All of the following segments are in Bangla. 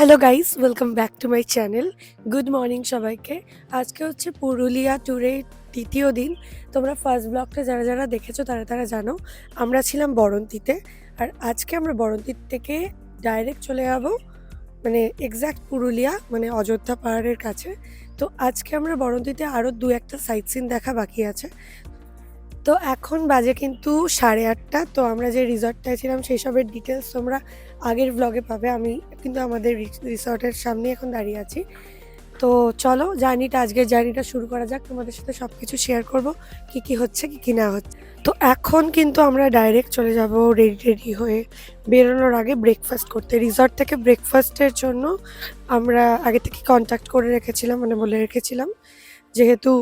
Hello guys, welcome back to my channel. Good morning সবাইকে। আজকে হচ্ছে পুরুলিয়া ট্যুরের দ্বিতীয় দিন। তোমরা ফার্স্ট ব্লগটা যারা যারা দেখেছো তারা তারা জানো আমরা ছিলাম বড়ন্তিতে। আর আজকে আমরা বড়ন্তির থেকে ডাইরেক্ট চলে যাব মানে এক্স্যাক্ট পুরুলিয়া, মানে অযোধ্যা পাহাড়ের কাছে। তো আজকে আমরা বড়ন্তিতে আরও দু একটা সাইট সিন দেখা বাকি আছে। তো এখন বাজে কিন্তু 8:30। তো আমরা যে রিসর্টটায় ছিলাম সেই সবের ডিটেলস তোমরা আগের ব্লগে পাবে। আমি কিন্তু আমাদের রিসর্টের সামনে এখন দাঁড়িয়ে আছি। তো চলো আজকের জার্নিটা শুরু করা যাক। তোমাদের সাথে সব কিছু শেয়ার করবো, কী কী হচ্ছে কী কী না হচ্ছে। তো এখন কিন্তু আমরা ডাইরেক্ট চলে যাব রেডি হয়ে বেরোনোর আগে ব্রেকফাস্ট করতে। রিসর্ট থেকে ব্রেকফাস্টের জন্য আমরা আগে থেকে কন্ট্যাক্ট করে রেখেছিলাম, মানে বলে রেখেছিলাম, যেহেতু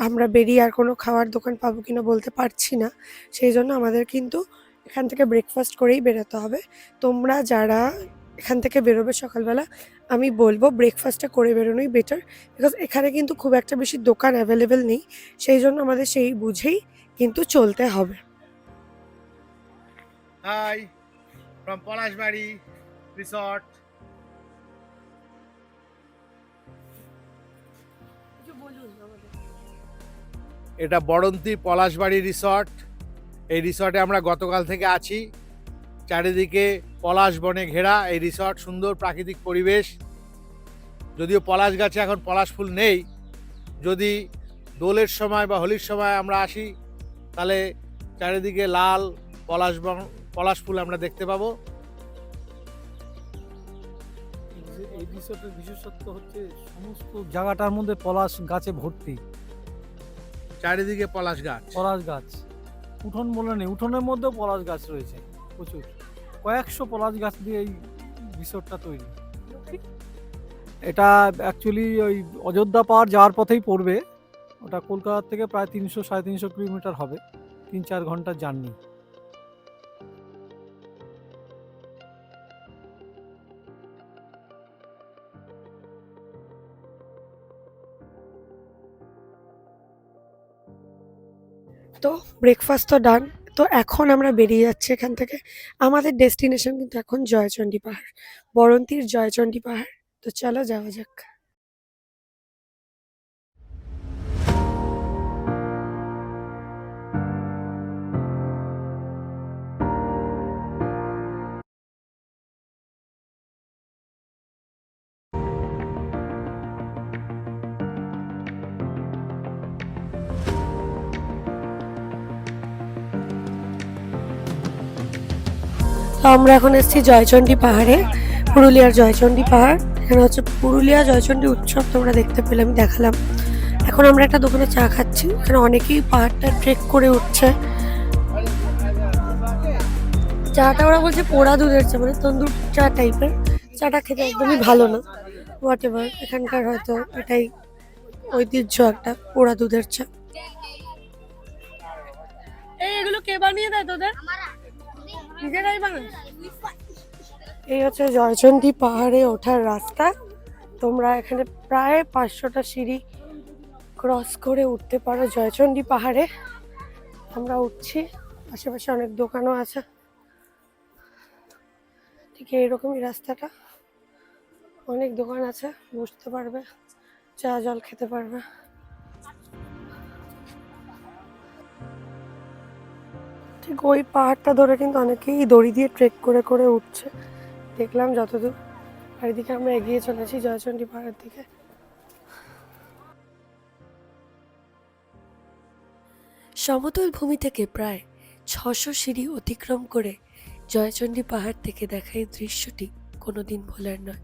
আমরা বেরিয়ে আর কোনো খাওয়ার দোকান পাবো কিনা বলতে পারছি না, সেই জন্য আমাদের কিন্তু এখান থেকে ব্রেকফাস্ট করেই বেরোতে হবে। তোমরা যারা এখান থেকে বেরোবে সকালবেলা, আমি বলবো ব্রেকফাস্টটা করে বেরোনোই বেটার, বিকজ এখানে কিন্তু খুব একটা বেশি দোকান অ্যাভেলেবেল নেই। সেই জন্য আমাদের সেই বুঝেই কিন্তু চলতে হবে। Hi, from Palashbari Resort. এটা বড়ন্তি পলাশবাড়ি রিসর্ট। এই রিসর্টে আমরা গতকাল থেকে আছি। চারিদিকে পলাশ বনে ঘেরা এই রিসর্ট, সুন্দর প্রাকৃতিক পরিবেশ। যদিও পলাশ গাছে এখন পলাশ ফুল নেই, যদি দোলের সময় বা হোলির সময় আমরা আসি তাহলে চারিদিকে লাল পলাশ ফুল আমরা দেখতে পাবো। এই রিসোর্টের বিশেষত্ব হচ্ছে সমস্ত জায়গাটার মধ্যে পলাশ গাছে ভর্তি। চারিদিকে পলাশ গাছ। উঠোন বলে নেই, উঠোনের মধ্যেও পলাশ গাছ রয়েছে প্রচুর। কয়েকশো পলাশ গাছ দিয়ে এই রিসোর্টটা তৈরি। এটা অ্যাকচুয়ালি ওই অযোধ্যা পাহাড় যাওয়ার পথেই পড়বে। ওটা কলকাতা থেকে প্রায় 300-350 কিলোমিটার হবে, 3-4 ঘন্টার জার্নি। তো ব্রেকফাস্ট তো ডান। তো এখন আমরা বেরিয়ে যাচ্ছি এখান থেকে। আমাদের ডেস্টিনেশন কিন্তু এখন জয়চণ্ডী পাহাড়, বড়ন্তির জয়চণ্ডী পাহাড়। তো চলো যাওয়া যাক। তো আমরা এখন এসেছি জয়চণ্ডী পাহাড়ে, পুরুলিয়ার জয়চণ্ডী পাহাড়। এখানে হচ্ছে পুরুলিয়া জয়চণ্ডী উৎসব, তোমরা দেখতে পেলে আমি দেখালাম। এখন আমরা একটা দোকানে চা খাচ্ছি। এখানে অনেকেই পাহাড়টা ট্রেক করে উঠছে। চাটা ওরা বলছে পোড়া দুধের চা, মানে তন্দুর চা টাইপের। চাটা খেতে একদমই ভালো না, হোয়াট এভার। এখানকার হয়তো এটাই ঐতিহ্য, একটা পোড়া দুধের চা। এগুলো কে বানিয়ে দেয় তোদের? নিজেরাই বানায়। এই হচ্ছে জয়চণ্ডী পাহাড়ে ওঠার রাস্তা। তোমরা এখানে প্রায় 500টা সিঁড়ি ক্রস করে উঠতে পারো জয়চণ্ডী পাহাড়ে। আমরা উঠছি, আশেপাশে অনেক দোকানও আছে। ঠিক এইরকমই রাস্তাটা, অনেক দোকান আছে, বসতে পারবে, চা জল খেতে পারবে। ঠিক ওই পাহাড়টা ধরে কিন্তু অনেকেই দড়ি দিয়ে ট্রেক করে করে উঠছে, দেখলাম যতদূর। আর এদিকে আমরা এগিয়ে চলেছি জয়চণ্ডী পাহাড়ের দিকে। সমতল ভূমি থেকে প্রায় 600 সিঁড়ি অতিক্রম করে জয়চণ্ডী পাহাড় থেকে দেখা এই দৃশ্যটি কোনোদিন ভোলার নয়।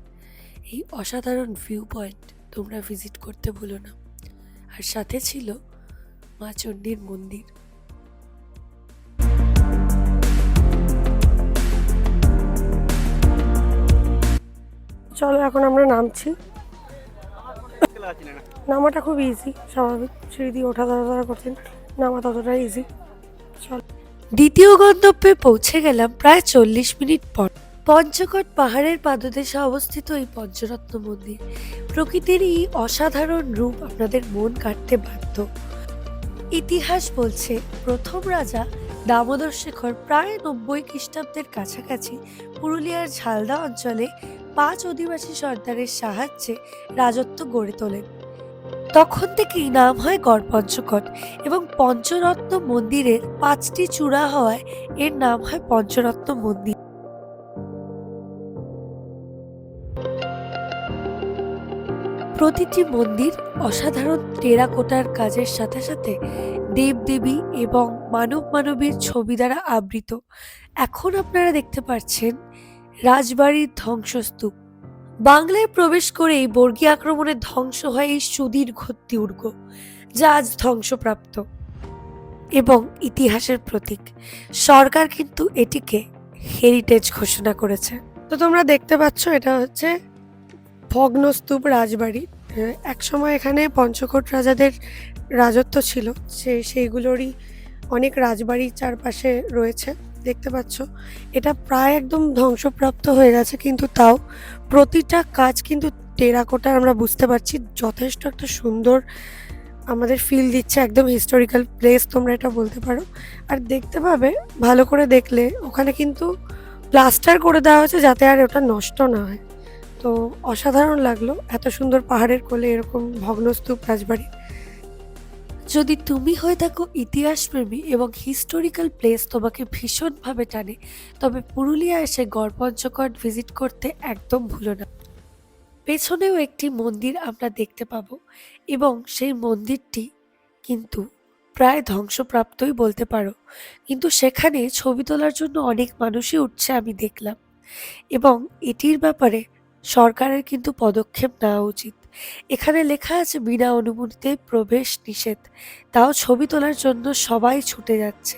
এই অসাধারণ ভিউ পয়েন্ট তোমরা ভিজিট করতে ভুলো না। আর সাথে ছিল মা চণ্ডীর মন্দির। চলো এখন আমরা নামছি। নামাটা খুব ইজি, স্বাভাবিক। সিঁড়ি দিয়ে ওঠা ধরা করছেন, নামা ততটা ইজি। চলো, দ্বিতীয় গন্তব্যে পৌঁছে গেলাম প্রায় 40 মিনিট পর। পঞ্চকোট পাহাড়ের পাদদেশে অবস্থিত এই পঞ্চরত্ন মন্দির প্রকৃতির এই অসাধারণ রূপ আপনাদের মন কাটতে বাধ্য। ইতিহাস বলছে প্রথম রাজা দামোদর শেখর প্রায় 90 খ্রিস্টাব্দের কাছাকাছি পুরুলিয়ার ঝালদা অঞ্চলে 5 অধিবাসী সর্দারের সাহায্যে রাজত্ব গড়ে তোলেন। তখন থেকেই নাম হয় গড়পঞ্চকোট এবং পঞ্চরত্ন মন্দিরের 5টি চূড়া হওয়ায় এর নাম হয় পঞ্চরত্ন মন্দির। প্রতিটি মন্দির অসাধারণ টেরাকোটার কাজের সাথে সাথে দেবদেবী এবং মানব মানবীর ছবি দ্বারা আবৃত। এখন আপনারা দেখতে পাচ্ছেন রাজবাড়ির ধ্বংসস্তূপ। বাংলায় প্রবেশ করেই বর্গী আক্রমণে ধ্বংস হয় এই সুদীর্ঘ দুর্গ, যা আজ ধ্বংসপ্রাপ্ত এবং ইতিহাসের প্রতীক। সরকার কিন্তু এটিকে হেরিটেজ ঘোষণা করেছে। তো তোমরা দেখতে পাচ্ছ এটা হচ্ছে ভগ্নস্তূপ রাজবাড়ি। একসময় এখানে পঞ্চকোট রাজাদের রাজত্ব ছিল, সেইগুলোরই অনেক রাজবাড়ি চারপাশে রয়েছে। দেখতে পাচ্ছ এটা প্রায় একদম ধ্বংসপ্রাপ্ত হয়ে গেছে, কিন্তু তাও প্রতিটা কাজ কিন্তু টেরাকোটার। আমরা বুঝতে পারছি যথেষ্ট একটা সুন্দর আমাদের ফিল দিচ্ছে, একদম হিস্টোরিক্যাল প্লেস তোমরা এটা বলতে পারো। আর দেখতে পাবে ভালো করে দেখলে ওখানে কিন্তু প্লাস্টার করে দেওয়া হয়েছে যাতে আর ওটা নষ্ট না হয়। তো অসাধারণ লাগলো এত সুন্দর পাহাড়ের কোলে এরকম ভগ্নস্তূপ রাজবাড়ি। যদি তুমি হয়ে থাকো ইতিহাস প্রেমী এবং হিস্টোরিক্যাল প্লেস তোমাকে ভীষণভাবে টানে, তবে পুরুলিয়া এসে গড়পঞ্চকোট ভিজিট করতে একদম ভুলো না। পেছনেও একটি মন্দির আমরা দেখতে পাবো এবং সেই মন্দিরটি কিন্তু প্রায় ধ্বংসপ্রাপ্তই বলতে পারো, কিন্তু সেখানে ছবি তোলার জন্য অনেক মানুষই উঠছে আমি দেখলাম। এবং এটির ব্যাপারে সরকারের কিন্তু পদক্ষেপ নেওয়া উচিত। এখানে লেখা আছে বিনা অনুমতিতে প্রবেশ নিষেধ, তাও ছবি তোলার জন্য সবাই ছুটে যাচ্ছে।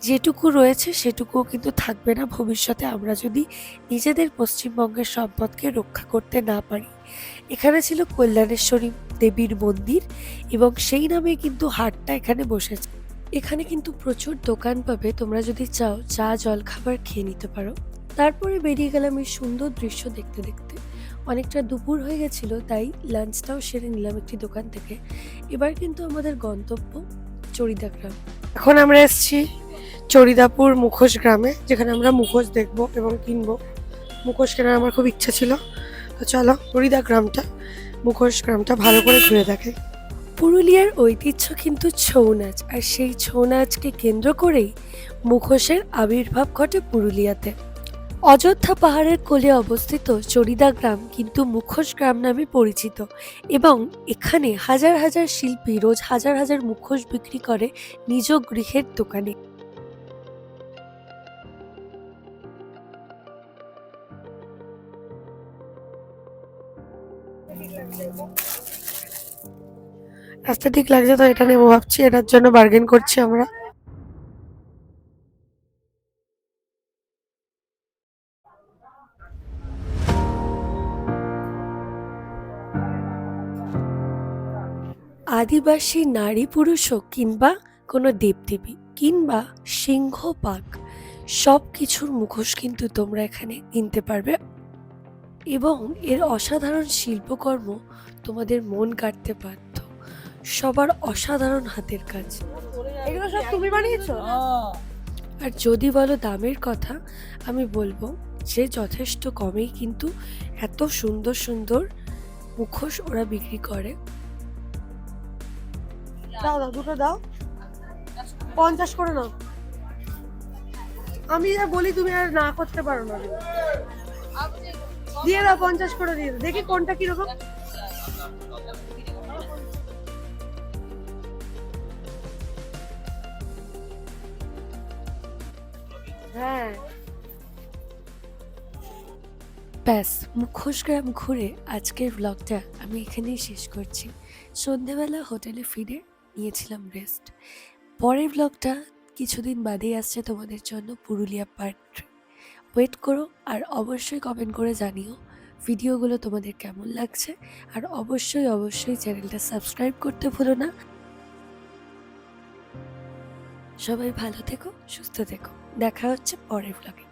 যেটুকু রয়েছে সেটুকুও কিন্তু থাকবে না ভবিষ্যতে আমরা যদি নিজেদের পশ্চিমবঙ্গের সম্পদকে রক্ষা করতে না পারি। এখানে ছিল কল্যাণেশ্বরী দেবীর মন্দির এবং সেই নামে কিন্তু হাটটা এখানে বসেছে। এখানে কিন্তু প্রচুর দোকান পাবে, তোমরা যদি চাও চা জলখাবার খেয়ে নিতে পারো। তারপরে বেরিয়ে গেলাম এই সুন্দর দৃশ্য দেখতে দেখতে। অনেকটা দুপুর হয়ে গেছিল, তাই লাঞ্চটাও সেরে নিলাম একটি দোকান থেকে। এবার কিন্তু আমাদের গন্তব্য চড়িদা গ্রাম। এখন আমরা এসেছি চড়িদাপুর মুখোশ গ্রামে, যেখানে আমরা মুখোশ দেখবো এবং কিনবো। মুখোশ কেনার আমার খুব ইচ্ছা ছিল, তো চলো চড়িদা গ্রামটা, মুখোশ গ্রামটা ভালো করে ঘুরে দেখাই। পুরুলিয়ার ঐতিহ্য কিন্তু ছৌ নাচ, আর সেই ছৌ নাচকে কেন্দ্র করেই মুখোশের আবির্ভাব ঘটে পুরুলিয়াতে। অযোধ্যা পাহাড়ের কোলে অবস্থিত চড়িদা গ্রাম কিন্তু মুখোশ গ্রাম নামে পরিচিত এবং এখানে হাজার হাজার শিল্পী রোজ হাজার হাজার মুখোশ বিক্রি করে নিজ গৃহের দোকানে। রাস্তা ঠিক লাগছে তো এটা নেবো ভাবছি, এটার জন্য বার্গেন করছি আমরা। আদিবাসী নারী পুরুষ হোক কিংবা কোনো দেবদেবী কিংবা সিংহ বাঘ, সব কিছুর মুখোশ কিন্তু তোমরা এখানে কিনতে পারবে এবং এর অসাধারণ শিল্পকর্ম তোমাদের মন কাটতে বাধ্য। সবার অসাধারণ হাতের কাজ। এগুলো সব তুমি বানিয়েছো? আর যদি বলো দামের কথা, আমি বলবো যে যথেষ্ট কমেই কিন্তু এত সুন্দর সুন্দর মুখোশ ওরা বিক্রি করে। দাও দাও, দুটো দাও, 50 করে নাও। আমি যা বলি তুমি আর না করতে পারো না। দিয়ে দাও, 50 করে দিয়ে দাও, দেখি কোনটা কিরকম। হ্যাঁ ব্যাস, মুখোশ গ্রাম ঘুরে আজকের ব্লগটা আমি এখানেই শেষ করছি। সন্ধেবেলা হোটেলে ফিরে নিয়েছিলাম রেস্ট। পরের ব্লগটা কিছুদিন বাদেই আসছে তোমাদের জন্য, পুরুলিয়া পার্ট 3। ওয়েট করো আর অবশ্যই কমেন্ট করে জানিও ভিডিওগুলো তোমাদের কেমন লাগছে। আর অবশ্যই অবশ্যই চ্যানেলটা সাবস্ক্রাইব করতে ভুলো না। সবাই ভালো থেকো, সুস্থ থেকো, দেখা হচ্ছে পরের ব্লগে।